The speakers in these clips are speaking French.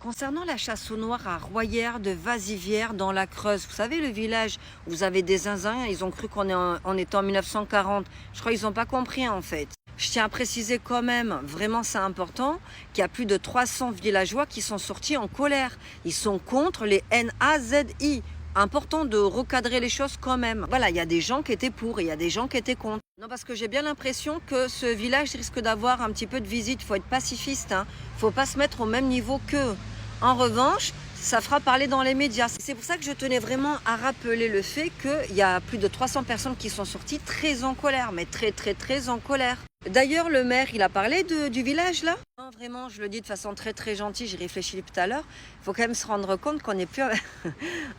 Concernant la chasse au noir à Royères de Vazivière dans la Creuse, vous savez le village où vous avez des zinzins, ils ont cru on était en 1940. Je crois qu'ils n'ont pas compris en fait. Je tiens à préciser quand même, vraiment c'est important, qu'il y a plus de 300 villageois qui sont sortis en colère. Ils sont contre les NAZI. Important de recadrer les choses quand même. Voilà, il y a des gens qui étaient pour et il y a des gens qui étaient contre. Non, parce que j'ai bien l'impression que ce village risque d'avoir un petit peu de visite. Il faut être pacifiste, hein. Il ne faut pas se mettre au même niveau qu'eux. En revanche, ça fera parler dans les médias. C'est pour ça que je tenais vraiment à rappeler le fait qu'il y a plus de 300 personnes qui sont sorties très en colère, mais très en colère. D'ailleurs, le maire, il a parlé du village là. Non, vraiment, je le dis de façon très gentille, j'ai réfléchi tout à l'heure. Il faut quand même se rendre compte qu'on n'est plus,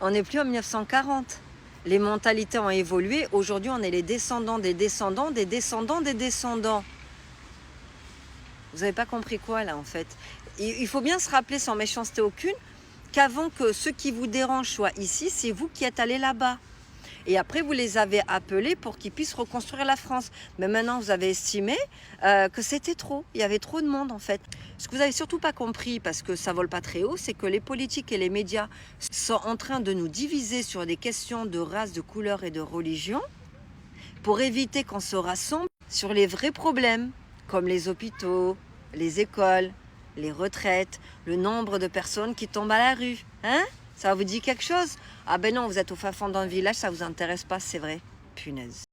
on n'est plus en 1940. Les mentalités ont évolué. Aujourd'hui, on est les descendants des descendants des descendants des descendants. Vous n'avez pas compris quoi là en fait? Il faut bien se rappeler sans méchanceté aucune qu'avant que ceux qui vous dérangent soient ici, c'est vous qui êtes allés là-bas. Et après, vous les avez appelés pour qu'ils puissent reconstruire la France. Mais maintenant, vous avez estimé que c'était trop. Il y avait trop de monde, en fait. Ce que vous n'avez surtout pas compris, parce que ça vole pas très haut, c'est que les politiques et les médias sont en train de nous diviser sur des questions de race, de couleur et de religion pour éviter qu'on se rassemble sur les vrais problèmes, comme les hôpitaux, les écoles, les retraites, le nombre de personnes qui tombent à la rue. Hein? Ça vous dit quelque chose? Ah ben non, vous êtes au fin fond d'un village, ça vous intéresse pas, c'est vrai. Punaise.